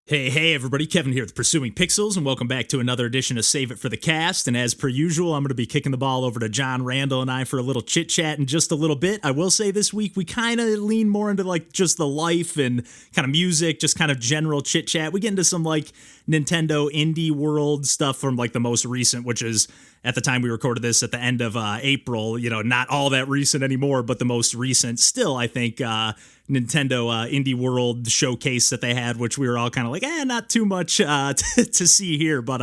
Hey, everybody, Kevin here with Pursuing Pixels, and welcome back to another edition of Save It for the Cast. And as per usual, I'm going to be kicking the ball over to John Randall and I for a little chit-chat in just a little bit. I will say this week, we kind of lean more into like just the life and kind of music, just kind of general chit-chat. We get into some like Nintendo indie world stuff from like the most recent, which is at the time we recorded this at the end of April, not all that recent anymore, but the most recent still, I think, Nintendo Indie World showcase that they had, which we were all kind of like, not too much to see here, but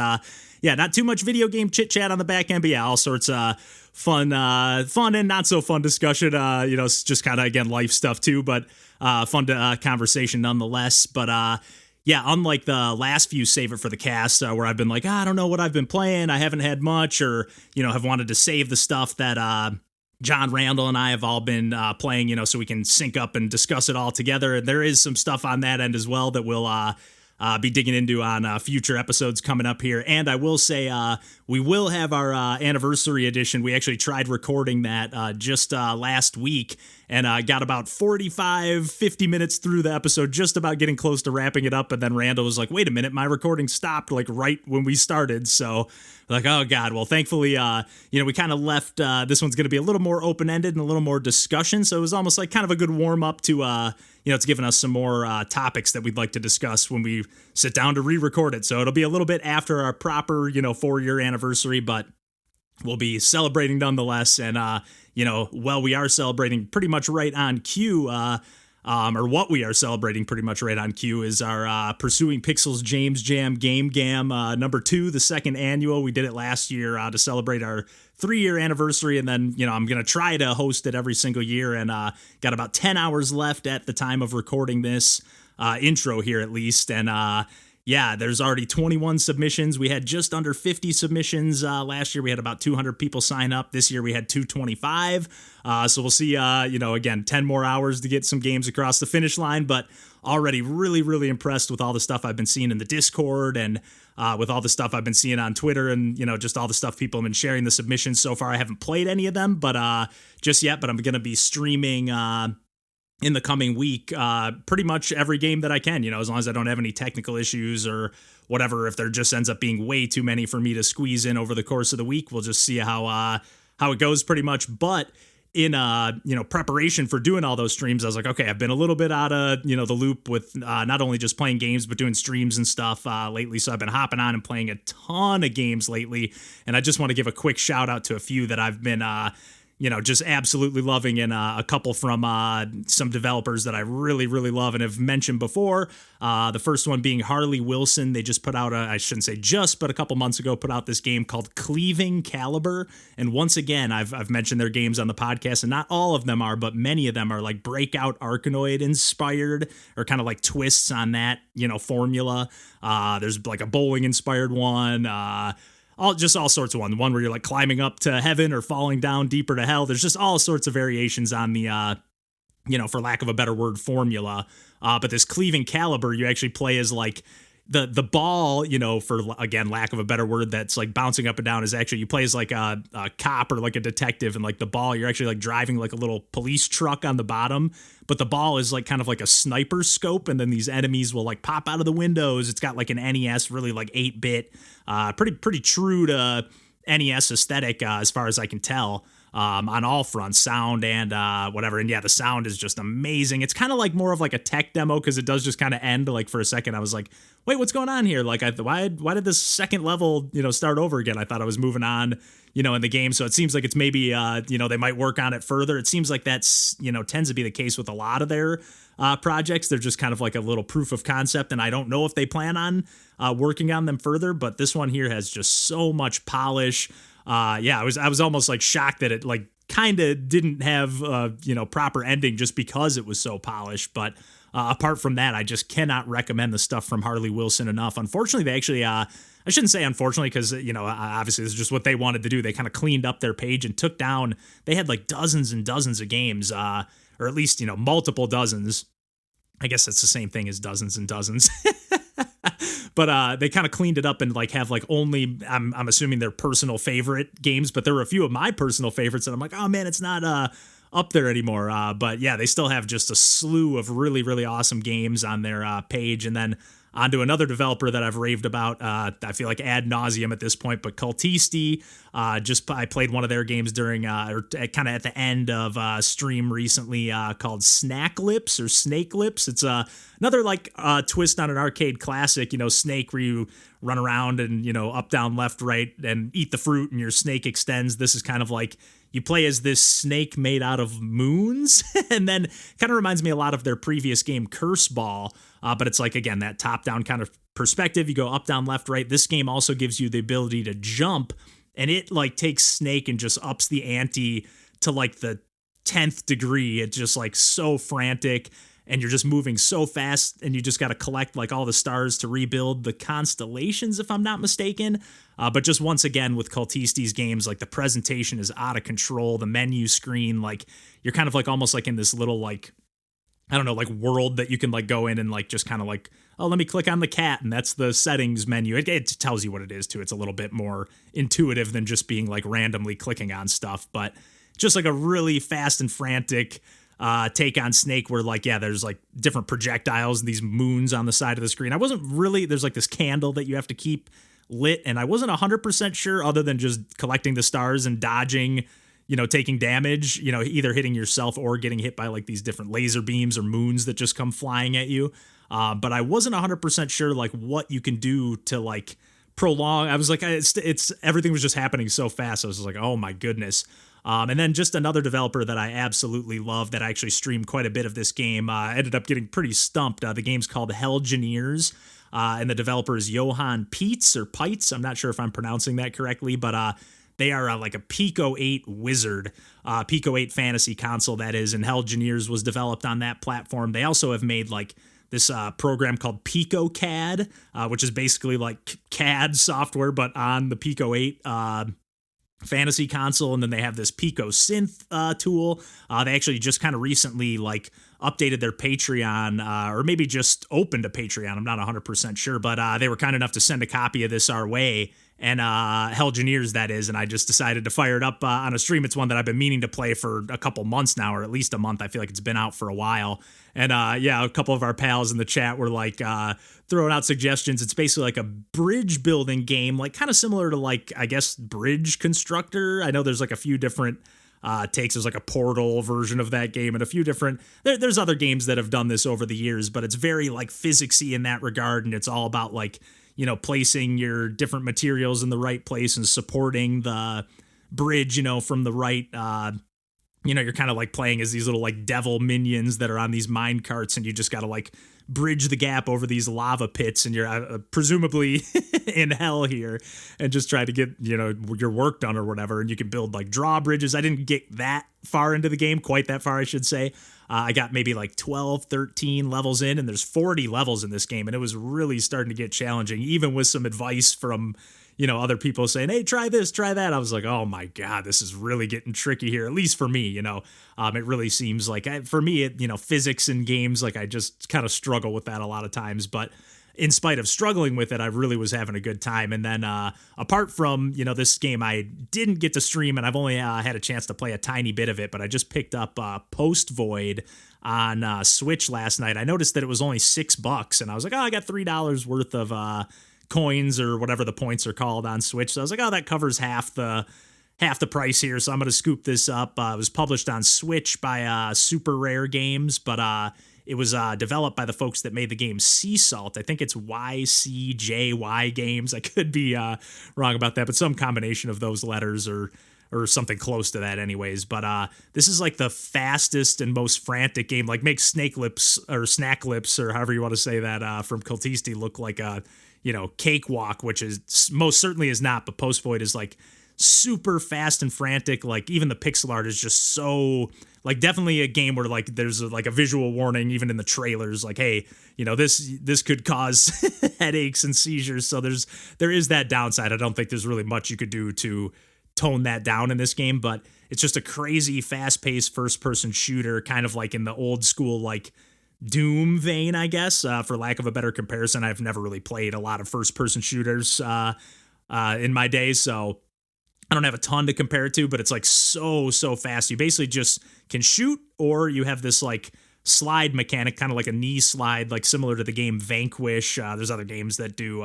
not too much video game chit chat on the back end, but yeah, all sorts of fun and not so fun discussion. It's just kind of again life stuff too, but fun conversation nonetheless. But unlike the last few Save It for the Cast, where I've been like, I don't know what I've been playing, I haven't had much, or have wanted to save the stuff that John Randall and I have all been playing, so we can sync up and discuss it all together. And there is some stuff on that end as well that we'll be digging into on future episodes coming up here. And I will say we will have our anniversary edition. We actually tried recording that just last week and got about 50 minutes through the episode, just about getting close to wrapping it up. And then Randall was like, wait a minute, my recording stopped like right when we started. So like, oh God, well, thankfully, we kind of left, this one's going to be a little more open-ended and a little more discussion. So it was almost like kind of a good warm up to, it's giving us some more topics that we'd like to discuss when we sit down to re-record it. So it'll be a little bit after our proper, 4-year anniversary, but we'll be celebrating nonetheless. And, we are celebrating pretty much right on cue, or what we are celebrating pretty much right on cue is our Pursuing Pixels James Jam Game Gam number 2, the second annual. We did it last year to celebrate our 3-year anniversary, and then, I'm going to try to host it every single year, and got about 10 hours left at the time of recording this intro here at least, and there's already 21 submissions. We had just under 50 submissions last year. We had about 200 people sign up. This year we had 225. So we'll see, again, 10 more hours to get some games across the finish line, but already really, really impressed with all the stuff I've been seeing in the Discord and with all the stuff I've been seeing on Twitter and, just all the stuff people have been sharing the submissions so far. I haven't played any of them, but just yet, but I'm going to be streaming in the coming week, pretty much every game that I can, as long as I don't have any technical issues or whatever. If there just ends up being way too many for me to squeeze in over the course of the week, we'll just see how it goes pretty much. But in, preparation for doing all those streams, I was like, okay, I've been a little bit out of, the loop with not only just playing games, but doing streams and stuff lately. So I've been hopping on and playing a ton of games lately. And I just want to give a quick shout out to a few that I've been, just absolutely loving, and a couple from some developers that I really, really love and have mentioned before. The first one being Harley Wilson. They just put out, I shouldn't say just, but a couple months ago put out this game called CLEAVING Caliber. And once again, I've mentioned their games on the podcast, and not all of them are, but many of them are like Breakout Arkanoid inspired, or kind of like twists on that, formula. There's like a bowling inspired one, all sorts of one where you're like climbing up to heaven or falling down deeper to hell. There's just all sorts of variations on the, for lack of a better word, formula. But this Cleaving Caliber, you actually play as like the ball, for, again, lack of a better word, that's like bouncing up and down, is actually, you play as like a cop or like a detective, and like the ball, you're actually like driving like a little police truck on the bottom, but the ball is like kind of like a sniper scope, and then these enemies will like pop out of the windows. It's got like an NES, really like 8-bit, pretty true to NES aesthetic as far as I can tell. On all fronts, sound and whatever. And yeah, the sound is just amazing. It's kind of like more of like a tech demo, because it does just kind of end like for a second. I was like, wait, what's going on here? Like, why did this second level, start over again? I thought I was moving on, in the game. So it seems like it's maybe, they might work on it further. It seems like that's, tends to be the case with a lot of their projects. They're just kind of like a little proof of concept, and I don't know if they plan on working on them further, but this one here has just so much polish. I was almost like shocked that it like kind of didn't have proper ending just because it was so polished. But apart from that, I just cannot recommend the stuff from Harley Wilson enough. Unfortunately, they actually I shouldn't say unfortunately, because obviously this is just what they wanted to do. They kind of cleaned up their page and took down. They had like dozens and dozens of games, or at least multiple dozens. I guess that's the same thing as dozens and dozens. But they kind of cleaned it up and like have like only, I'm assuming their personal favorite games, but there were a few of my personal favorites that I'm like, oh man, it's not up there anymore. But yeah, they still have just a slew of really, really awesome games on their page. And then onto another developer that I've raved about, I feel like ad nauseum at this point, but Kultisti. I played one of their games during, or kind of at the end of stream recently, called Snaklipse or Snaklipse. It's another like twist on an arcade classic, Snake, where you run around and, up, down, left, right, and eat the fruit and your snake extends. This is kind of like you play as this snake made out of moons, and then kind of reminds me a lot of their previous game, Curse Ball. But it's like, again, that top-down kind of perspective. You go up, down, left, right. This game also gives you the ability to jump, and it like takes Snake and just ups the ante to like the 10th degree. It's just like so frantic, and you're just moving so fast, and you just got to collect like all the stars to rebuild the constellations, if I'm not mistaken. But just once again, with Kultisti's games, like the presentation is out of control. The menu screen, like you're kind of like almost like in this little like, I don't know, like world that you can like go in and like just kind of like, oh, let me click on the cat, and that's the settings menu. It tells you what it is too. It's a little bit more intuitive than just being like randomly clicking on stuff, but just like a really fast and frantic take on Snake, where like, yeah, there's like different projectiles and these moons on the side of the screen. There's like this candle that you have to keep lit, and I wasn't 100% sure, other than just collecting the stars and dodging, taking damage, either hitting yourself or getting hit by like these different laser beams or moons that just come flying at you. But I wasn't 100% sure like what you can do to like prolong. I was like, it's everything was just happening so fast. I was just like, oh my goodness. And then just another developer that I absolutely love, that I actually streamed quite a bit of this game, ended up getting pretty stumped. The game's called Hellgineers. And the developer is Johan Peitz or Peitz. I'm not sure if I'm pronouncing that correctly, but they are like a Pico 8 wizard, Pico 8 fantasy console, that is, and Hellgineers was developed on that platform. They also have made like this program called Pico CAD, which is basically like CAD software, but on the Pico 8 fantasy console. And then they have this Pico synth tool. They actually just kind of recently like updated their Patreon, or maybe just opened a Patreon. I'm not 100% sure, but they were kind enough to send a copy of this our way. And Hellgineers, that is, and I just decided to fire it up on a stream. It's one that I've been meaning to play for a couple months now, or at least a month. I feel like it's been out for a while. And yeah, a couple of our pals in the chat were like throwing out suggestions. It's basically like a bridge building game, like kind of similar to like, I guess, Bridge Constructor. I know there's like a few different takes. There's like a Portal version of that game, and a few different, there's other games that have done this over the years, but it's very like physicsy in that regard. And it's all about like, placing your different materials in the right place and supporting the bridge, from the right, you're kind of like playing as these little like devil minions that are on these mine carts, and you just got to like bridge the gap over these lava pits, and you're presumably in hell here, and just try to get, your work done or whatever. And you can build like drawbridges. I didn't get that far into the game, quite that far, I should say. I got maybe like 12, 13 levels in, and there's 40 levels in this game. And it was really starting to get challenging, even with some advice from, other people saying, hey, try this, try that. I was like, oh my God, this is really getting tricky here, at least for me, it really seems like for me, physics in games, like I just kind of struggle with that a lot of times. But in spite of struggling with it, I really was having a good time. And then apart from, this game, I didn't get to stream, and I've only had a chance to play a tiny bit of it, but I just picked up Post Void on Switch last night. I noticed that it was only $6, and I was like, oh, I got $3 worth of coins or whatever the points are called on Switch. So I was like, oh, that covers half the price here. So I'm going to scoop this up. It was published on Switch by Super Rare Games, but it was developed by the folks that made the game Sea Salt. I think it's YCJY Games. I could be wrong about that, but some combination of those letters or something close to that anyways. But this is like the fastest and most frantic game. Like makes Snaklipse or however you want to say that from Kultisti look like a, cakewalk, which is most certainly is not. But Post Void is like super fast and frantic. Like even the pixel art is just so like definitely a game where like there's like a visual warning even in the trailers, like, hey, this could cause headaches and seizures. So there is that downside. I don't think there's really much you could do to tone that down in this game, but it's just a crazy fast-paced first-person shooter, kind of like in the old school like Doom vein, I guess, for lack of a better comparison. I've never really played a lot of first-person shooters in my days, so I don't have a ton to compare it to, but it's like so fast. You basically just can shoot, or you have this like slide mechanic, kind of like a knee slide, like similar to the game Vanquish. There's other games that do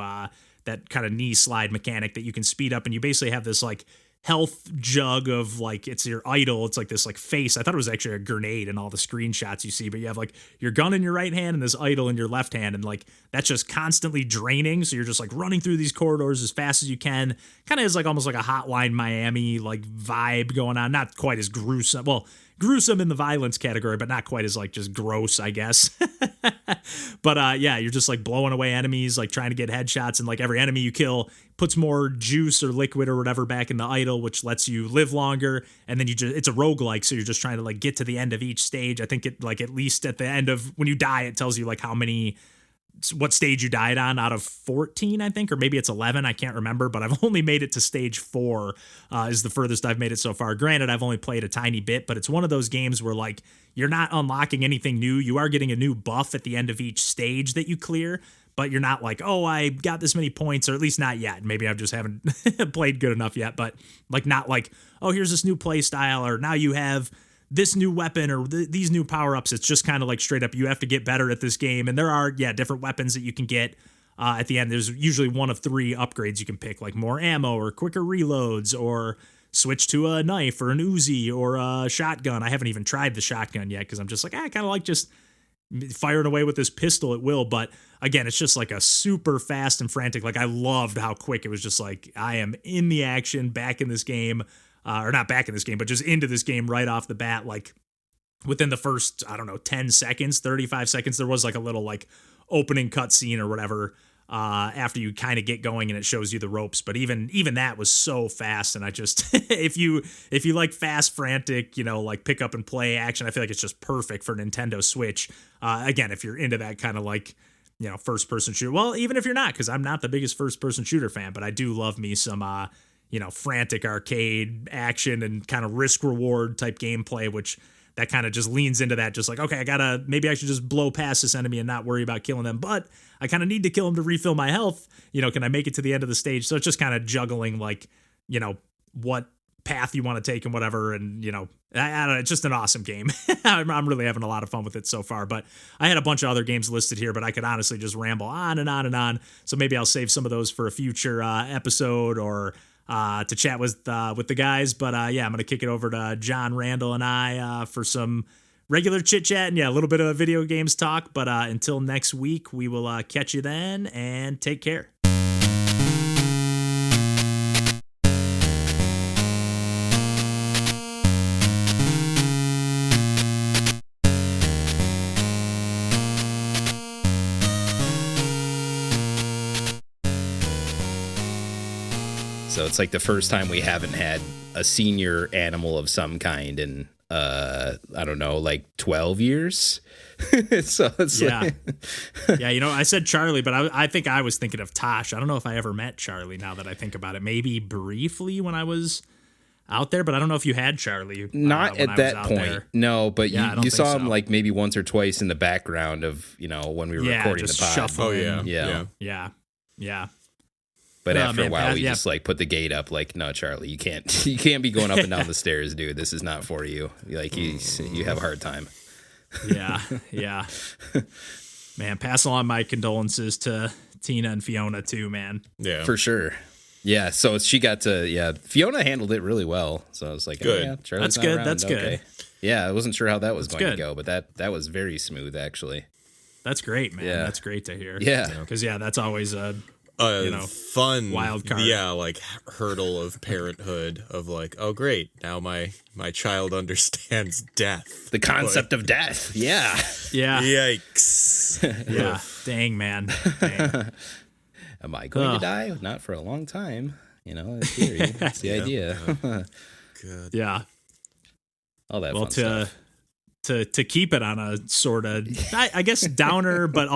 that kind of knee slide mechanic that you can speed up, and you basically have this like health jug of like, it's your idol. It's like this like face. I thought it was actually a grenade in all the screenshots you see, but you have like your gun in your right hand and this idol in your left hand. And like, that's just constantly draining. So you're just like running through these corridors as fast as you can. Kind of is like almost like a Hotline Miami like vibe going on. Not quite as gruesome. Well, gruesome in the violence category, but not quite as like just gross, I guess. But yeah, you're just like blowing away enemies, like trying to get headshots, and like every enemy you kill puts more juice or liquid or whatever back in the idol, which lets you live longer. And then it's a roguelike, so you're just trying to like get to the end of each stage. I think it like at least at the end of when you die, it tells you like what stage you died on out of 14, I think, or maybe it's 11. I can't remember, but I've only made it to stage 4 is the furthest I've made it so far. Granted, I've only played a tiny bit, but it's one of those games where like you're not unlocking anything new. You are getting a new buff at the end of each stage that you clear, but you're not like, oh, I got this many points, or at least not yet. Maybe I just haven't played good enough yet, but like not like, oh, here's this new play style, or now you have this new weapon or these new power-ups. It's just kind of like straight up, you have to get better at this game. And there are, different weapons that you can get at the end. There's usually one of 3 upgrades you can pick, like more ammo or quicker reloads, or switch to a knife or an Uzi or a shotgun. I haven't even tried the shotgun yet because I'm just like, I kind of like just firing away with this pistol at will. But again, it's just like a super fast and frantic. Like I loved how quick it was. Just like, I am in the action, back in this game. Or not back in this game, but just into this game right off the bat. Like within the first, 10 seconds, 35 seconds, there was like a little like opening cutscene or whatever after you kind of get going and it shows you the ropes. But even that was so fast. And I just, if you like fast, frantic, like pick up and play action, I feel like it's just perfect for Nintendo Switch. Again, if you're into that kind of like, first person shooter. Well, even if you're not, because I'm not the biggest first person shooter fan, but I do love me some, frantic arcade action and kind of risk reward type gameplay, which that kind of just leans into that. Just like, okay, maybe I should just blow past this enemy and not worry about killing them, but I kind of need to kill him to refill my health. Can I make it to the end of the stage? So it's just kind of juggling like, what path you want to take and whatever. And, I don't know, it's just an awesome game. I'm really having a lot of fun with it so far, but I had a bunch of other games listed here, but I could honestly just ramble on and on and on. So maybe I'll save some of those for a future episode or to chat with the guys. But yeah, I'm going to kick it over to John Randall and I for some regular chit chat and a little bit of video games talk. But until next week, we will catch you then, and take care. So it's like the first time we haven't had a senior animal of some kind in, I don't know, like 12 years. So it's like... Yeah, I said Charlie, but I think I was thinking of Tosh. I don't know if I ever met Charlie now that I think about it. Maybe briefly when I was out there, but I don't know if you had Charlie. Not at that point. There. No, but you saw him like maybe once or twice in the background of, when we were recording the pod. Shuffling. Yeah. But after a while, we just like put the gate up. Like, no, Charlie, you can't be going up and down the stairs, dude. This is not for you. Like, you have a hard time. Yeah. Man, pass along my condolences to Tina and Fiona too, man. Yeah, for sure. Yeah, so she got to. Fiona handled it really well. So I was like, good. Oh, yeah, Charlie's That's good. Around. That's okay. good. Yeah, I wasn't sure how that was going to go, but that was very smooth, actually. That's great, man. Yeah. That's great to hear. Yeah, because that's always a fun wild card. Like hurdle of parenthood of like, oh great, now my child understands death, the concept of death. Yeah Yikes. Yeah. Dang, man. Am I going to die? Not for a long time, in theory. That's the idea. Good. Yeah, all that fun stuff. To keep it on a sort of, I guess, downer, but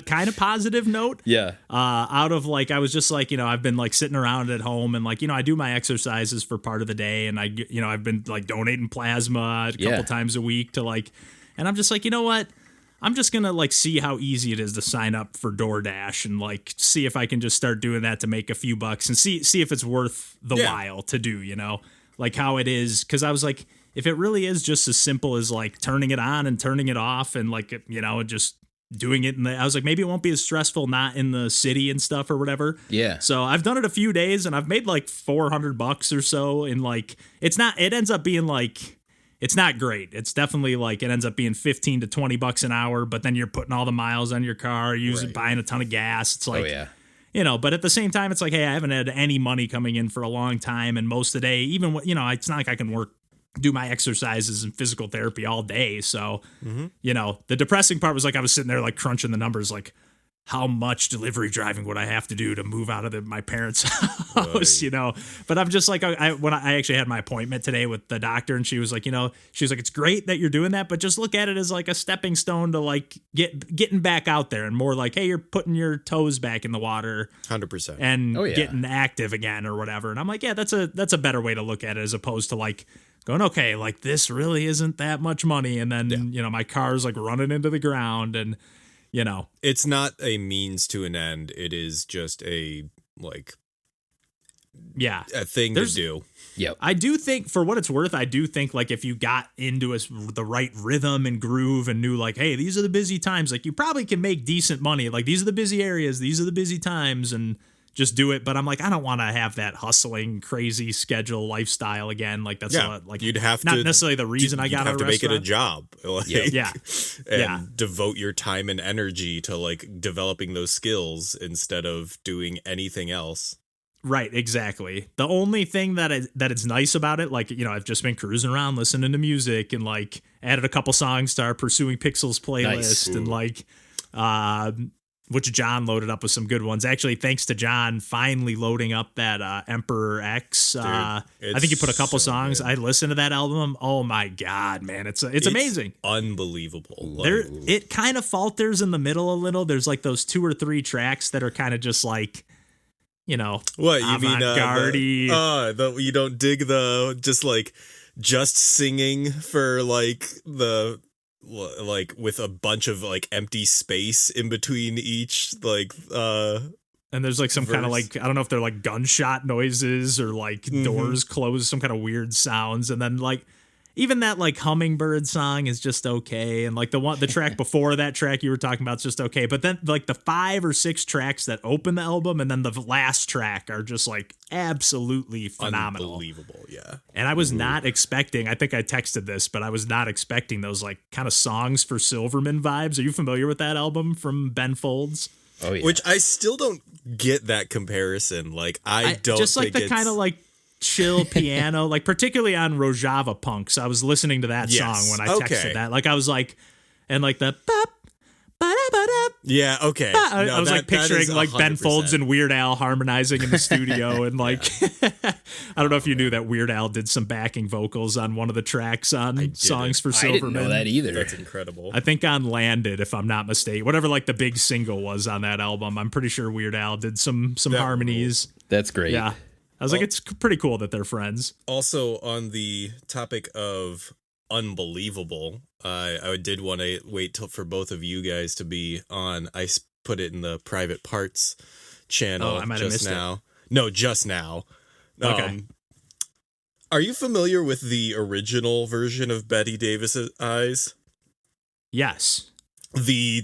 kind of positive note. Yeah. Out of like, I was just like, I've been like sitting around at home and like, I do my exercises for part of the day, and I've been like donating plasma a couple times a week to like, and I'm just like, you know what? I'm just going to like see how easy it is to sign up for DoorDash and like see if I can just start doing that to make a few bucks and see if it's worth the while to do, like how it is. 'Cause I was like, if it really is just as simple as like turning it on and turning it off and like, just doing it I was like, maybe it won't be as stressful not in the city and stuff or whatever. Yeah. So I've done it a few days and I've made like $400 or so, and like it ends up being like, it's not great. It's definitely like it ends up being $15 to $20 an hour, but then you're putting all the miles on your car, buying a ton of gas. It's like, but at the same time, it's like, hey, I haven't had any money coming in for a long time, and most of the day, even it's not like I can do my exercises and physical therapy all day. So, the depressing part was like I was sitting there like crunching the numbers, like how much delivery driving would I have to do to move out of my parents' house, But I'm just like, when I actually had my appointment today with the doctor, and she was like, it's great that you're doing that, but just look at it as like a stepping stone to like getting back out there, and more like, hey, you're putting your toes back in the water 100% and getting active again or whatever. And I'm like, yeah, that's a better way to look at it, as opposed to like going, okay, like this really isn't that much money. And then, my car's like running into the ground, and, it's not a means to an end. It is just a thing to do. Yep. I do think, for what it's worth, I do think like if you got into the right rhythm and groove and knew like, hey, these are the busy times, like you probably can make decent money. Like these are the busy areas, these are the busy times, and just do it. But I'm like, I don't want to have that hustling, crazy schedule lifestyle again. Like that's you'd have not to, necessarily the reason I got have a to make it a restaurant. job. And devote your time and energy to like developing those skills instead of doing anything else. Right, exactly. The only thing that it's nice about it, like, I've just been cruising around listening to music and like added a couple songs to our Pursuing Pixels playlist, and like which John loaded up with some good ones. Actually, thanks to John finally loading up that Emperor X. Dude, I think he put a couple songs. Good. I listened to that album. Oh my God, man. It's amazing. Unbelievable. It kind of falters in the middle a little. There's like those 2 or 3 tracks that are kind of just like, what you mean? You don't dig just singing for like with a bunch of like empty space in between each and there's like some kind of like, I don't know if they're like gunshot noises or like doors close, some kind of weird sounds, and then like even that like hummingbird song is just okay, and like the track before that track you were talking about is just okay, but then like the 5 or 6 tracks that open the album and then the last track are just like absolutely phenomenal. Unbelievable, yeah. And I was not expecting, I think I texted this, but I was not expecting those like kind of Songs for Silverman vibes. Are you familiar with that album from Ben Folds? Oh yeah. Which I still don't get that comparison. Like I don't just like the kind of like chill piano, like particularly on Rojava Punk. So I was listening to that song when I texted that. Like I was like, and like the bop, ba-da-ba-da. Yeah, okay. I was like picturing like Ben Folds and Weird Al harmonizing in the studio, and like I don't know if you knew that Weird Al did some backing vocals on one of the tracks on Songs for Silverman. I didn't know that either. That's incredible. I think on Landed, if I'm not mistaken, whatever like the big single was on that album, I'm pretty sure Weird Al did some harmonies. That's great. Yeah. I was like, it's pretty cool that they're friends. Also, on the topic of unbelievable, I did want to wait for both of you guys to be on. I put it in the private parts channel I might have missed now. It. No, just now. Okay. Are you familiar with the original version of Betty Davis's Eyes? Yes. The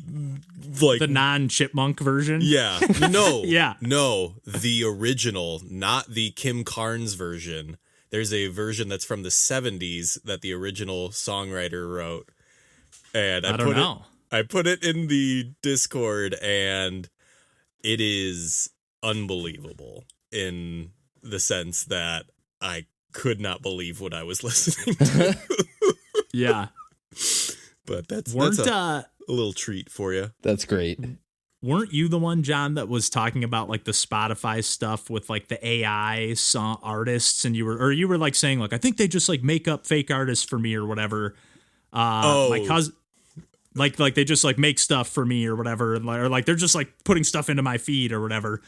non-chipmunk version? Yeah. No. Yeah. No, the original, not the Kim Carnes version. There's a version that's from the 70s that the original songwriter wrote. And I put it in the Discord, and it is unbelievable in the sense that I could not believe what I was listening to. Yeah. But that's a little treat for you. That's great. Weren't you the one, John, that was talking about like the Spotify stuff with like the AI song artists, and you were like saying like, I think they just like make up fake artists for me or whatever. My cousin, like they just like make stuff for me or whatever, or like they're just like putting stuff into my feed or whatever.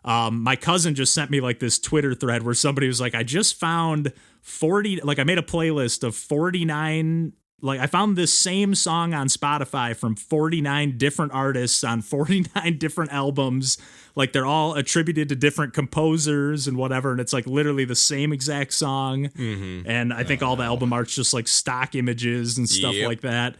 My cousin just sent me like this Twitter thread where somebody was like, I just found 40, like I made a playlist of 49 like I found this same song on Spotify from 49 different artists on 49 different albums. Like they're all attributed to different composers and whatever. And it's like literally the same exact song. Mm-hmm. And I think all the album art's just like stock images and stuff like that.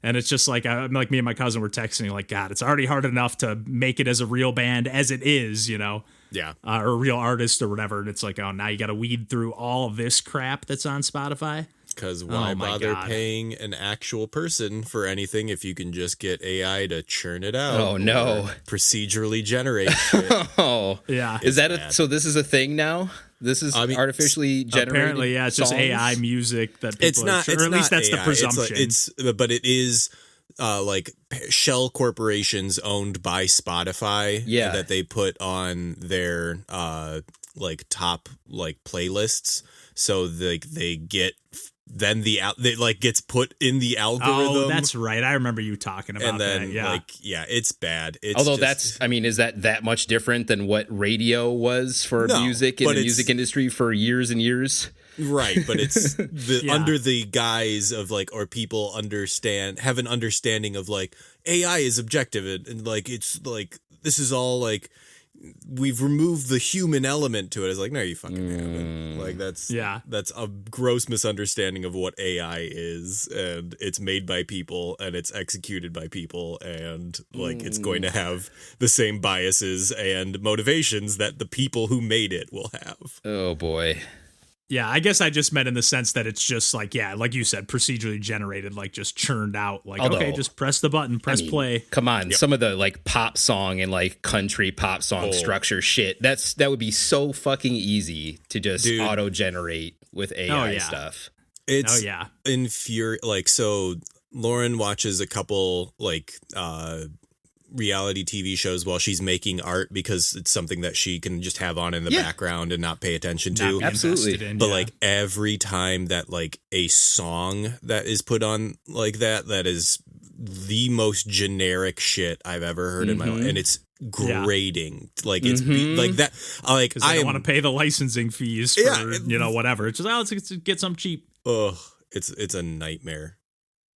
And it's just like, I'm like, me and my cousin were texting like, God, it's already hard enough to make it as a real band as it is, you know? Yeah. Or a real artist or whatever. And it's like, oh, now you got to weed through all of this crap that's on Spotify. Because why bother paying an actual person for anything if you can just get AI to churn it out? Oh, no. Procedurally generate shit. Oh, yeah. Is that so this is a thing now? This is artificially generated. Apparently, yeah, it's songs? just AI music that people it's not, or at least that's AI. the presumption. But it is like shell corporations owned by Spotify that they put on their like top like playlists, so they get. Then they like gets put in the algorithm. Oh, that's right. I remember you talking about that. And then Yeah. it's bad. It's Although is that much different than what radio was for music in the music industry for years and years? Right, but it's under the guise of like, or people have an understanding of like AI is objective and like it's like this is all like we've removed the human element to it. It's like, no, you fucking haven't. Like that's a gross misunderstanding of what AI is, and it's made by people and it's executed by people, and like it's going to have the same biases and motivations that the people who made it will have. Oh boy. Yeah, I guess I just meant in the sense that it's just like, yeah, like you said, procedurally generated, like just churned out. Like, okay, just press the button, press play. Come on, some of the like pop song and like country pop song structure shit. That would be so fucking easy to just auto generate with AI stuff. It's like, so Lauren watches a couple like reality TV shows while she's making art because it's something that she can just have on in the background and not pay attention to. Absolutely. But like every time that like a song that is put on like that is the most generic shit I've ever heard in my life, and it's grating. Like it's like that. Like I don't want to pay the licensing fees for whatever. It's just let's get some cheap. Ugh, it's a nightmare.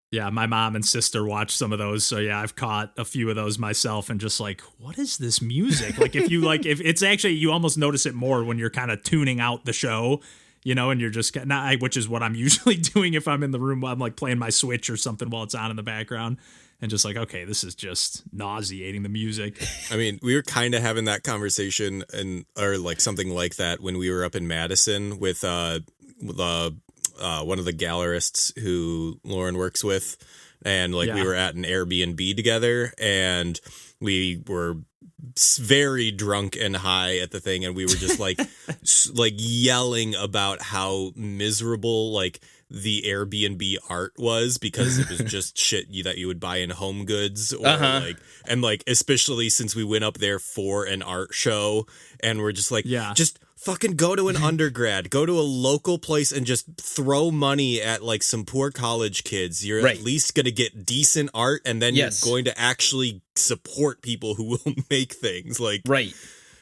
Yeah, my mom and sister watch some of those, so yeah, I've caught a few of those myself, and just like, what is this music? Like, if it's actually, you almost notice it more when you're kind of tuning out the show, you know, and you're just which is what I'm usually doing if I'm in the room. I'm like playing my Switch or something while it's on in the background, and just like, okay, this is just nauseating, the music. I mean, we were kind of having that conversation or like something like that when we were up in Madison with one of the gallerists who Lauren works with, and like we were at an Airbnb together, and we were very drunk and high at the thing, and we were just like like yelling about how miserable like the Airbnb art was, because it was just shit that you would buy in Home Goods or like, and like especially since we went up there for an art show, and we're just like just fucking go to an undergrad, go to a local place and just throw money at like some poor college kids. You're at least going to get decent art, and then you're going to actually support people who will make things like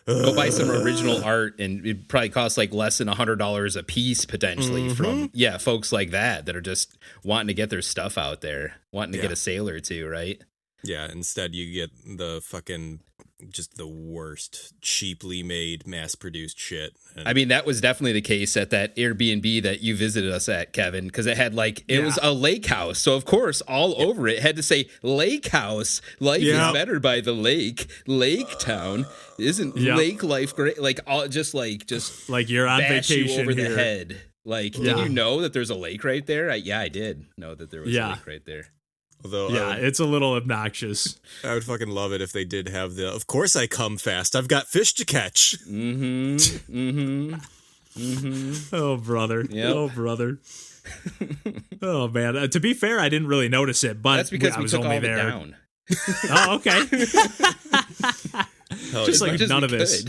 go buy some original art, and it probably costs like less than $100 a piece potentially from folks like that are just wanting to get their stuff out there, wanting to get a sale or two, right? Yeah, instead you get the fucking just the worst cheaply made mass-produced shit. I mean, that was definitely the case at that Airbnb that you visited us at, Kevin, because it had like, it was a lake house. So of course, all over it had to say lake house. Life is better by the lake. Lake town. Isn't lake life great? Like all just like you're on vacation over here. The head. Like, did you know that there's a lake right there? I did know that there was a lake right there. Although, it's a little obnoxious. I would fucking love it if they did have of course I come fast. I've got fish to catch. Oh, brother. Yep. Oh, brother. Oh, man. To be fair, I didn't really notice it, but that's because I we was took only all there. It down. Oh, okay. Just like none of this.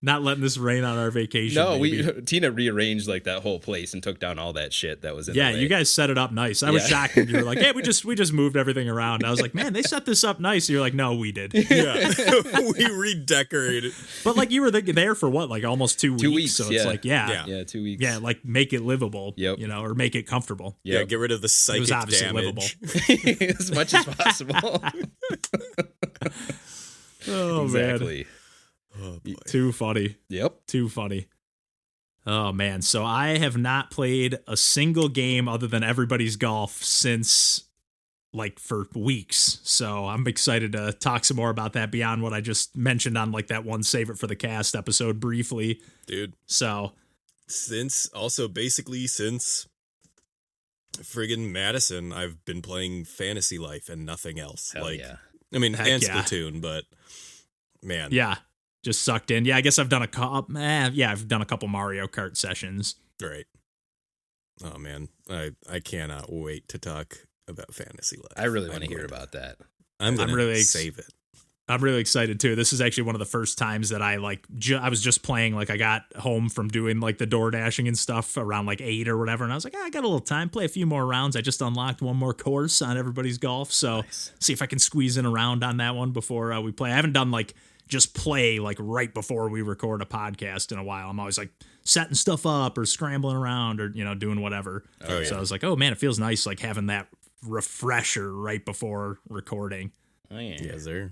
Not letting this rain on our vacation. No, maybe. Tina rearranged like that whole place and took down all that shit that was in the way. You guys set it up nice. I was shocked when you were like, "Hey, we just moved everything around." I was like, "Man, they set this up nice." You're like, "No, we did." Yeah, we redecorated. But like you were there for what, like almost 2 weeks. 2 weeks. So it's like, 2 weeks. Yeah, like make it livable. Yep. Or make it comfortable. Yep. Yeah, get rid of the psychic damage as much as possible. Oh exactly. Man. Oh, boy. Too funny. Yep. Too funny. Oh, man. So I have not played a single game other than Everybody's Golf since, like, for weeks. So I'm excited to talk some more about that beyond what I just mentioned on, like, that one Save It for the Cast episode briefly. Dude. So. Since friggin' Madison, I've been playing Fantasy Life and nothing else. Hell yeah. I mean, and Splatoon, but, man. Yeah. Just sucked in. Yeah, I guess I've done I've done a couple Mario Kart sessions. Right. Oh man, I cannot wait to talk about Fantasy Life. I really want to hear about that. I'm really save it. I'm really excited too. This is actually one of the first times that I I was just playing. Like I got home from doing like the door dashing and stuff around like 8 or whatever, and I was like, I got a little time, play a few more rounds. I just unlocked one more course on Everybody's Golf, so see if I can squeeze in a round on that one before we play. I haven't done like just play like right before we record a podcast in a while. I'm always like setting stuff up or scrambling around or doing whatever. So I was like, oh man, it feels nice like having that refresher right before recording. Oh yeah. Yes, sir.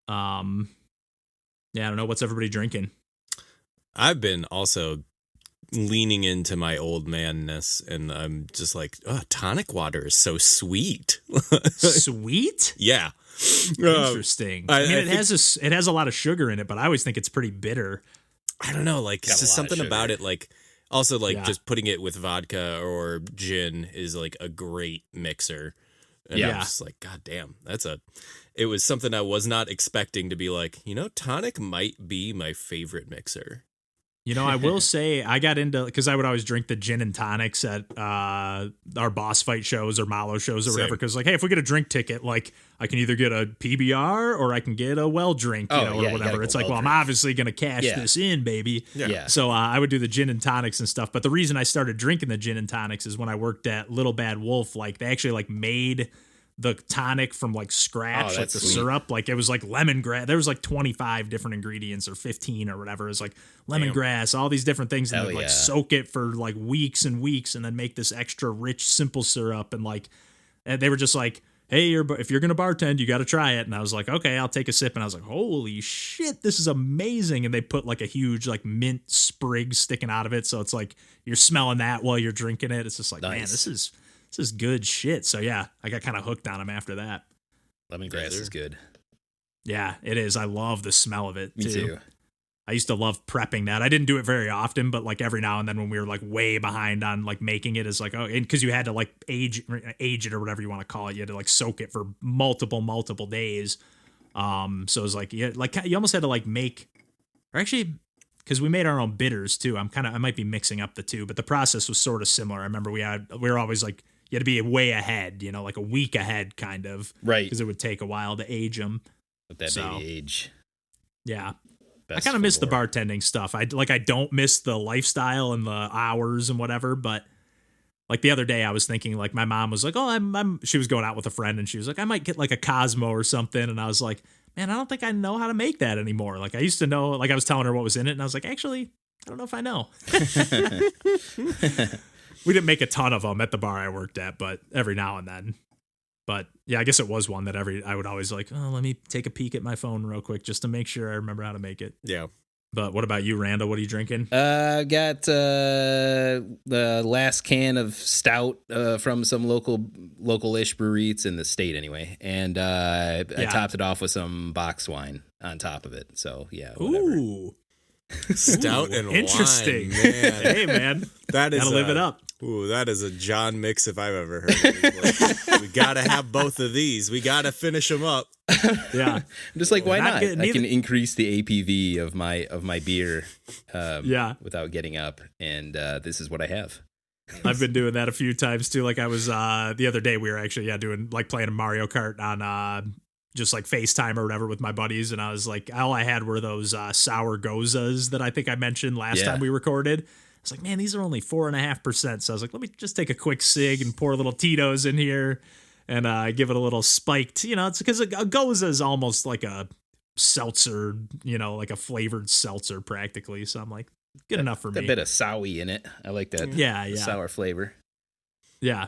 Yeah, I don't know. What's everybody drinking? I've been also leaning into my old manness, and I'm just like, tonic water is so sweet. Sweet? Yeah. Interesting. I mean, it has a lot of sugar in it, but I always think it's pretty bitter. I don't know. Like, it's just something about it. Like, also, like, just putting it with vodka or gin is like a great mixer. And I'm just like, God damn, it was something I was not expecting to be like, tonic might be my favorite mixer. I will say I got into, because I would always drink the gin and tonics at our boss fight shows or Malo shows or whatever. Because like, hey, if we get a drink ticket, like I can either get a PBR or I can get a well drink, or whatever. It's like, well, I'm obviously going to cash this in, baby. Yeah. So I would do the gin and tonics and stuff. But the reason I started drinking the gin and tonics is when I worked at Little Bad Wolf, like they actually like made the tonic from like scratch, like the syrup, like it was like lemongrass. There was like 25 different ingredients or 15 or whatever. It was like lemongrass, all these different things, and like soak it for like weeks and weeks, and then make this extra rich simple syrup. And like, and they were just like, hey, if you're gonna bartend, you got to try it. And I was like, okay, I'll take a sip. And I was like, holy shit, this is amazing. And they put like a huge like mint sprig sticking out of it, so it's like you're smelling that while you're drinking it. It's just like, man, this is good shit. So yeah, I got kind of hooked on them after that. Lemongrass is good. Yeah, it is. I love the smell of it. Me too. I used to love prepping that. I didn't do it very often, but like every now and then when we were like way behind on like making it, is like, because you had to like age it or whatever you want to call it. You had to like soak it for multiple days. So it was like, you almost had to like make, or actually, because we made our own bitters too. I might be mixing up the two, but the process was sort of similar. I remember we were always like, you had to be way ahead, like a week ahead kind of. Right. Because it would take a while to age them. With that baby age. Yeah. I kind of miss the bartending stuff. I don't miss the lifestyle and the hours and whatever, but like the other day I was thinking, like my mom was like, she was going out with a friend and she was like, I might get like a Cosmo or something. And I was like, man, I don't think I know how to make that anymore. Like I used to know, like I was telling her what was in it and I was like, actually, I don't know if I know. We didn't make a ton of them at the bar I worked at, but every now and then. But yeah, I guess it was one that I would always like, let me take a peek at my phone real quick just to make sure I remember how to make it. Yeah. But what about you, Randall? What are you drinking? Got the last can of stout from some local-ish brewery. It's in the state anyway. And I topped it off with some box wine on top of it. So yeah, whatever. Ooh. Stout and interesting. Wine, man. Hey, man. Gotta live it up. Ooh, that is a John mix if I've ever heard it. Like, we gotta have both of these. We gotta finish them up. Yeah. I'm just like, why not? I can increase the APV of my beer without getting up, and this is what I have. I've been doing that a few times too. Like I was the other day we were actually doing like playing Mario Kart on just like FaceTime or whatever with my buddies. And I was like, all I had were those sour gozas that I think I mentioned last time we recorded. I was like, man, these are only 4.5%. So I was like, let me just take a quick cig and pour a little Tito's in here and give it a little spiked, it's because a goza is almost like a seltzer, like a flavored seltzer practically. So I'm like, good enough for me. A bit of sour in it. I like that. Yeah. Sour flavor. Yeah.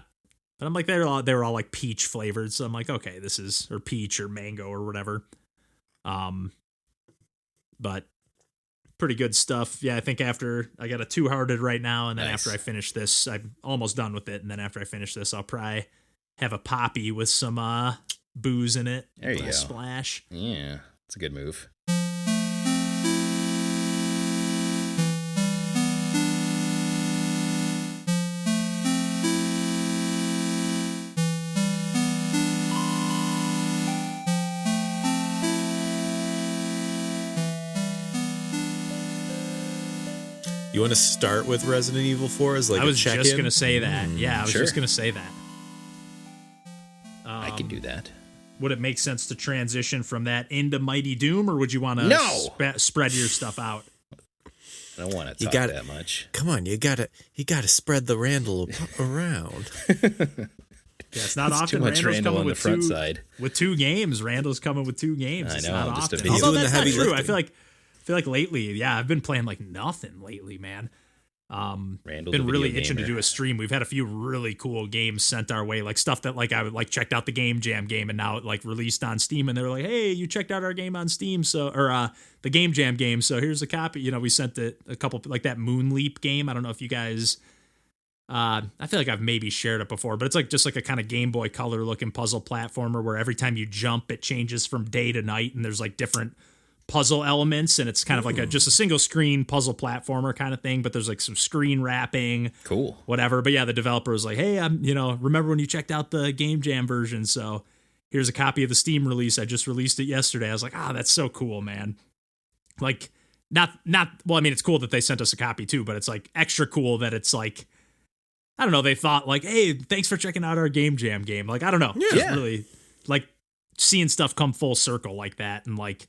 But I'm like, they were all like peach flavored. So I'm like, okay, this is, or peach or mango or whatever. But pretty good stuff. Yeah. I think after I got a 2-hearted right now. And then after I finish this, I'm almost done with it. And then after I finish this, I'll probably have a poppy with some booze in it. There you go. Splash. Yeah. It's a good move. You want to start with Resident Evil 4 as like I was a check-in? just going to say that. Yeah, I was just going to say that. I can do that. Would it make sense to transition from that into Mighty Doom, or would you want to spread your stuff out? I don't want to talk that much. Come on, you gotta spread the Randall around. Yeah, it's not often. Too much Randall's Randall coming on the with front side. With 2 games. Randall's coming with 2 games. It's not often. He's Although doing that's the heavy not true. lifting. I feel like lately, I've been playing like nothing lately, man. Randall's been a really video itching to gamer. do a stream. We've had a few really cool games sent our way, like stuff that like I would like checked out the Game Jam game and now it like released on Steam and they were like, hey, you checked out our game on Steam, or the Game Jam game, so here's a copy. We sent it a couple, like that Moon Leap game. I don't know if you guys I feel like I've maybe shared it before, but it's like just like a kind of Game Boy Color looking puzzle platformer where every time you jump it changes from day to night and there's like different puzzle elements, and it's kind of like just a single screen puzzle platformer kind of thing, but there's like some screen wrapping, cool, whatever. But yeah, the developer was like, hey, I'm remember when you checked out the Game Jam version, so here's a copy of the Steam release. I just released it yesterday. I was like, that's so cool, man. Like not well, I mean, it's cool that they sent us a copy too, but it's like extra cool that it's like, I don't know, they thought like, hey, thanks for checking out our Game Jam game. Like, I don't know, just really like seeing stuff come full circle like that, and like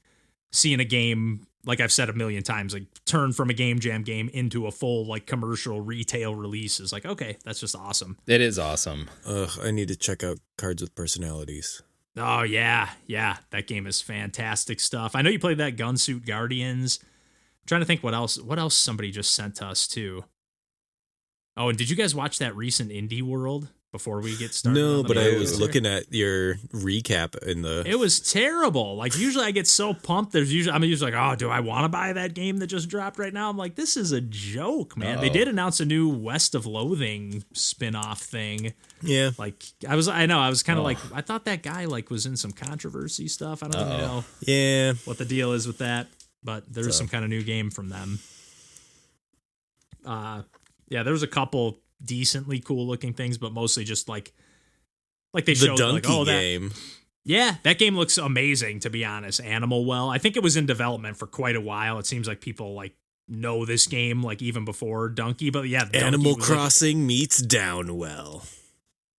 seeing a game, like I've said a million times, like turn from a Game Jam game into a full like commercial retail release is like, okay, that's just awesome. It is awesome. I need to check out Cards with Personalities. Oh yeah, that game is fantastic stuff. I know you played that Gunsuit Guardians. I'm trying to think what else somebody just sent to us too. Oh, and did you guys watch that recent Indie World before we get started? No, but I was looking at your recap in the... It was terrible. Like, usually I get so pumped. I'm usually like, oh, do I want to buy that game that just dropped right now? I'm like, this is a joke, man. They did announce a new West of Loathing spin-off thing. Yeah. Like, I was kind of like, I thought that guy, like, was in some controversy stuff. I don't really know what the deal is with that, but there's some kind of new game from them. Yeah, there was a couple decently cool looking things, but mostly just like they showed the like, Donkey game. Yeah, that game looks amazing, to be honest. Animal Well, I think it was in development for quite a while. It seems like people like know this game like even before Donkey, but yeah, Animal Crossing meets Downwell.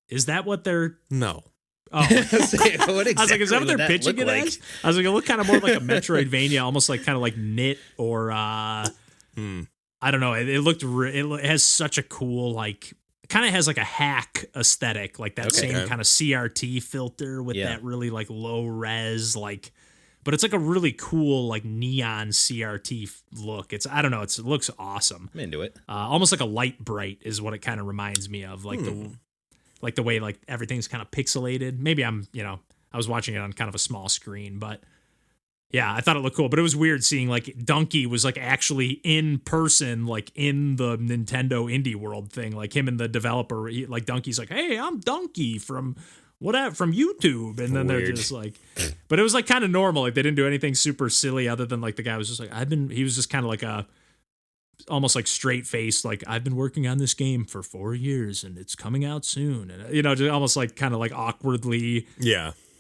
Is that what they're? No. Oh, What exactly I was like, is that what they're pitching it like? as? I was like, it looked kind of more like a Metroidvania, almost like kind of like Knit or I don't know. It looked. It has such a cool like. Kind of has like a hack aesthetic, like that same kind of CRT filter with that really like low res like. But it's like a really cool like neon CRT look. I don't know. It looks awesome. I'm into it. Almost like a Light Bright is what it kind of reminds me of. Like the way like everything's kind of pixelated. Maybe I was watching it on kind of a small screen, but. Yeah, I thought it looked cool, but it was weird seeing like Donkey was like actually in person, like in the Nintendo Indie World thing, like him and the developer. Like Donkey's like, "Hey, I'm Donkey from YouTube," and then they're just like, but it was like kind of normal. Like they didn't do anything super silly other than like the guy was just like, he was just kind of like almost like straight faced, like I've been working on this game for 4 years and it's coming out soon, and just almost like kind of like awkwardly,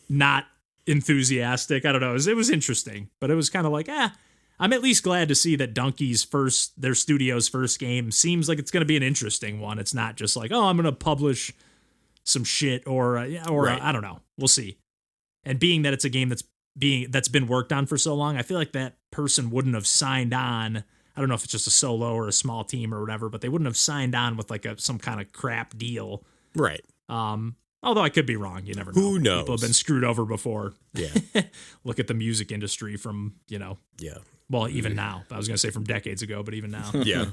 not enthusiastic. I don't know. It was interesting, but it was kind of like, I'm at least glad to see that Donkey's their studio's first game seems like it's going to be an interesting one. It's not just like, oh, I'm going to publish some shit or I don't know. We'll see. And being that it's a game that's been worked on for so long, I feel like that person wouldn't have signed on. I don't know if it's just a solo or a small team or whatever, but they wouldn't have signed on with like some kind of crap deal. Right. Although I could be wrong. You never know. Who knows? People have been screwed over before. Yeah. Look at the music industry from, Yeah. Well, even now. I was going to say from decades ago, but even now. Yeah.